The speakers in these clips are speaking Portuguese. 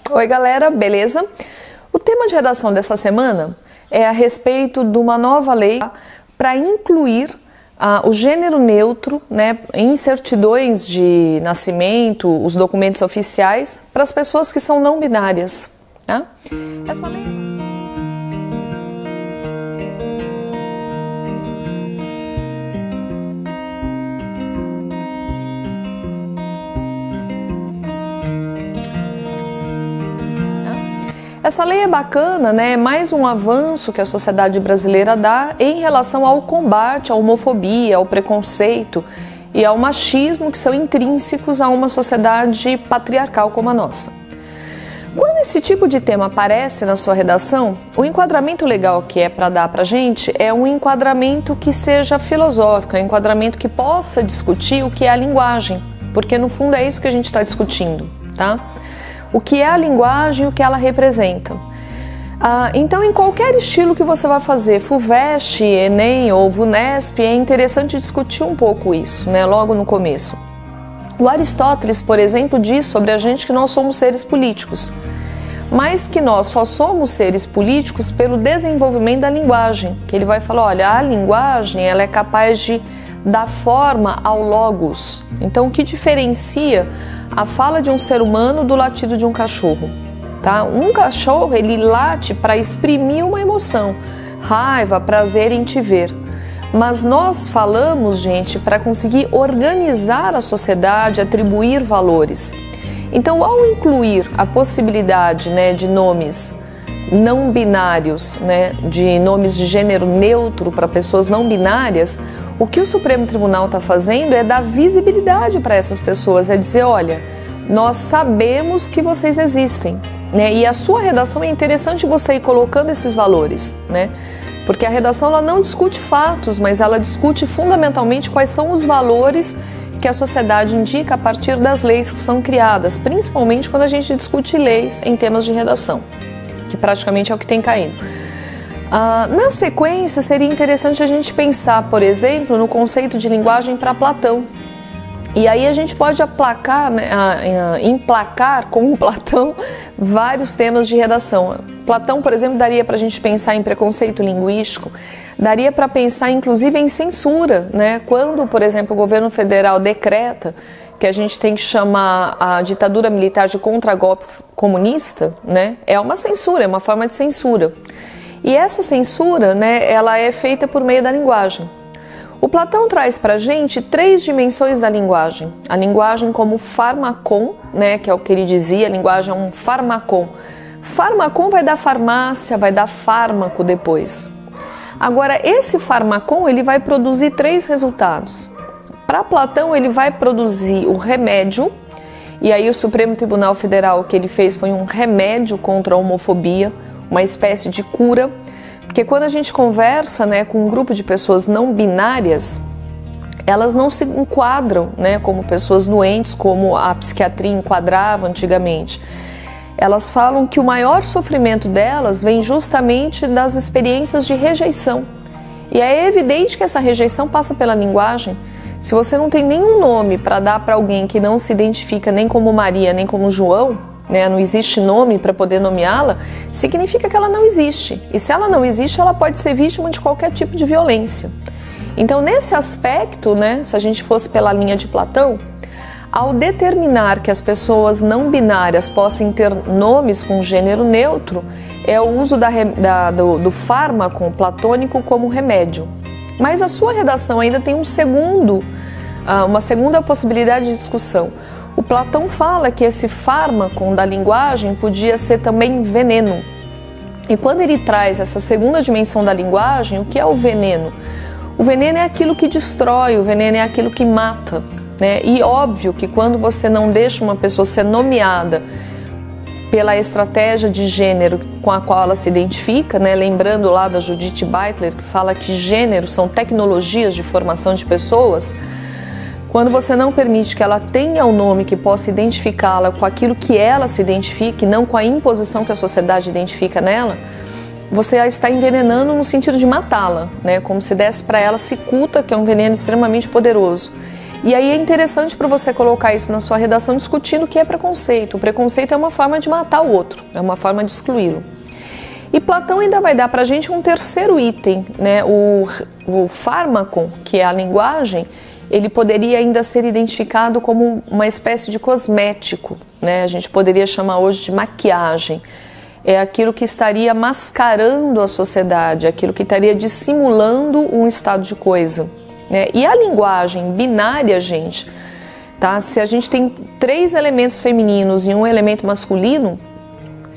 Oi galera, beleza? O tema de redação dessa semana é a respeito de uma nova lei para incluir o gênero neutro, né, em certidões de nascimento, os documentos oficiais, para as pessoas que são não binárias. Tá? Essa lei... Essa lei é bacana, né? É mais um avanço que a sociedade brasileira dá em relação ao combate à homofobia, ao preconceito e ao machismo que são intrínsecos a uma sociedade patriarcal como a nossa. Quando esse tipo de tema aparece na sua redação, o enquadramento legal que é para dar para a gente é um enquadramento que seja filosófico, um enquadramento que possa discutir o que é a linguagem, porque no fundo é isso que a gente está discutindo, tá? O que é a linguagem, o que ela representa. Então, em qualquer estilo que você vai fazer, FUVEST, Enem ou VUNESP, é interessante discutir um pouco isso, né, logo no começo. O Aristóteles, por exemplo, diz sobre a gente que nós somos seres políticos, mas que nós só somos seres políticos pelo desenvolvimento da linguagem, que ele vai falar, olha, a linguagem ela é capaz de dar forma ao logos. Então, o que diferencia a fala de um ser humano do latido de um cachorro, tá? Um cachorro, ele late para exprimir uma emoção, raiva, prazer em te ver. Mas nós falamos, gente, para conseguir organizar a sociedade, atribuir valores. Então, ao incluir a possibilidade, né, de nomes não binários, né, de nomes de gênero neutro para pessoas não binárias, o que o Supremo Tribunal está fazendo é dar visibilidade para essas pessoas, é dizer, olha, nós sabemos que vocês existem, né? E a sua redação é interessante você ir colocando esses valores, né? Porque a redação ela não discute fatos, mas ela discute fundamentalmente quais são os valores que a sociedade indica a partir das leis que são criadas, principalmente quando a gente discute leis em temas de redação, que praticamente é o que tem caído. Na sequência, seria interessante a gente pensar, por exemplo, no conceito de linguagem para Platão. E aí a gente pode aplacar, né, emplacar com Platão vários temas de redação. Platão, por exemplo, daria para a gente pensar em preconceito linguístico, daria para pensar inclusive em censura, né? Quando, por exemplo, o governo federal decreta que a gente tem que chamar a ditadura militar de contragolpe comunista, né? É uma censura, é uma forma de censura. E essa censura, né, ela é feita por meio da linguagem. O Platão traz para a gente 3 dimensões da linguagem. A linguagem como farmakon, né, que é o que ele dizia, a linguagem é um farmakon. Farmakon vai dar farmácia, vai dar fármaco depois. Agora, esse farmakon ele vai produzir 3 resultados. Para Platão, ele vai produzir o remédio, e aí o Supremo Tribunal Federal o que ele fez foi um remédio contra a homofobia, uma espécie de cura, porque quando a gente conversa, né, com um grupo de pessoas não binárias, elas não se enquadram, né, como pessoas doentes, como a psiquiatria enquadrava antigamente. Elas falam que o maior sofrimento delas vem justamente das experiências de rejeição. E é evidente que essa rejeição passa pela linguagem. Se você não tem nenhum nome para dar para alguém que não se identifica nem como Maria, nem como João, né, não existe nome para poder nomeá-la, significa que ela não existe. E se ela não existe, ela pode ser vítima de qualquer tipo de violência. Então, nesse aspecto, né, se a gente fosse pela linha de Platão, ao determinar que as pessoas não binárias possam ter nomes com gênero neutro, é o uso do fármaco platônico como remédio. Mas a sua redação ainda tem uma segunda possibilidade de discussão. O Platão fala que esse fármaco da linguagem podia ser também veneno. E quando ele traz essa segunda dimensão da linguagem, o que é o veneno? O veneno é aquilo que destrói, o veneno é aquilo que mata, né? E óbvio que quando você não deixa uma pessoa ser nomeada pela estratégia de gênero com a qual ela se identifica, né? Lembrando lá da Judith Butler, que fala que gênero são tecnologias de formação de pessoas. Quando você não permite que ela tenha um nome que possa identificá-la com aquilo que ela se identifique, não com a imposição que a sociedade identifica nela, você a está envenenando no sentido de matá-la, né? Como se desse para ela cicuta, que é um veneno extremamente poderoso. E aí é interessante para você colocar isso na sua redação discutindo o que é preconceito. O preconceito é uma forma de matar o outro, é uma forma de excluí-lo. E Platão ainda vai dar para a gente um terceiro item, né? O fármaco, que é a linguagem, ele poderia ainda ser identificado como uma espécie de cosmético, né? A gente poderia chamar hoje de maquiagem. É aquilo que estaria mascarando a sociedade, aquilo que estaria dissimulando um estado de coisa, né? E a linguagem binária, gente, tá? Se a gente tem 3 elementos femininos e um elemento masculino,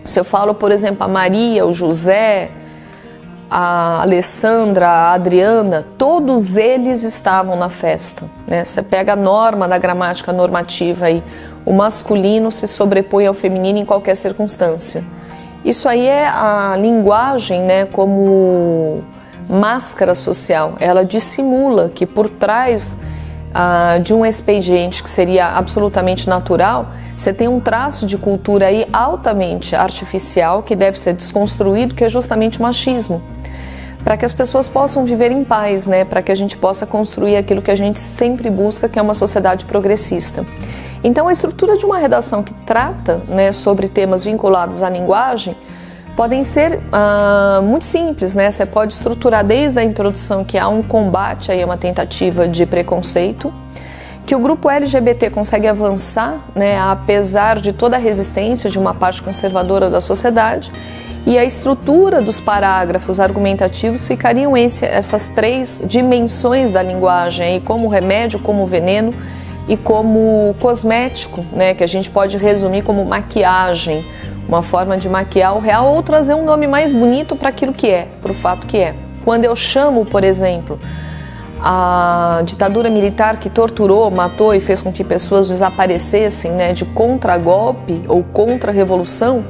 se eu falo, por exemplo, a Maria, o José, a Alessandra, a Adriana, todos eles estavam na festa, né? Você pega a norma da gramática normativa aí, o masculino se sobrepõe ao feminino em qualquer circunstância. Isso aí é a linguagem, né, como máscara social. Ela dissimula que por trás de um expediente que seria absolutamente natural, você tem um traço de cultura aí altamente artificial que deve ser desconstruído, que é justamente o machismo, para que as pessoas possam viver em paz, né? Para que a gente possa construir aquilo que a gente sempre busca, que é uma sociedade progressista. Então, a estrutura de uma redação que trata, né, sobre temas vinculados à linguagem podem ser muito simples, né? Você pode estruturar desde a introdução que há um combate, aí uma tentativa de preconceito, que o grupo LGBT consegue avançar, né, apesar de toda a resistência de uma parte conservadora da sociedade, e a estrutura dos parágrafos argumentativos ficariam essas 3 dimensões da linguagem, aí, como remédio, como veneno e como cosmético, né, que a gente pode resumir como maquiagem, uma forma de maquiar o real ou trazer um nome mais bonito para aquilo que é, para o fato que é. Quando eu chamo, por exemplo, a ditadura militar que torturou, matou e fez com que pessoas desaparecessem, né, de contragolpe ou contra-revolução,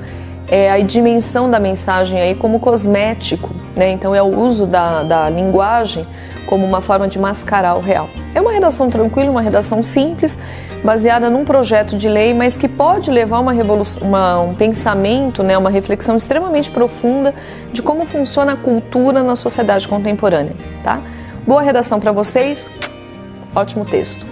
é a dimensão da mensagem aí como cosmético, né? Então é o uso da linguagem como uma forma de mascarar o real. É uma redação tranquila, uma redação simples, baseada num projeto de lei, mas que pode levar um pensamento, né, uma reflexão extremamente profunda de como funciona a cultura na sociedade contemporânea, tá? Boa redação para vocês, ótimo texto.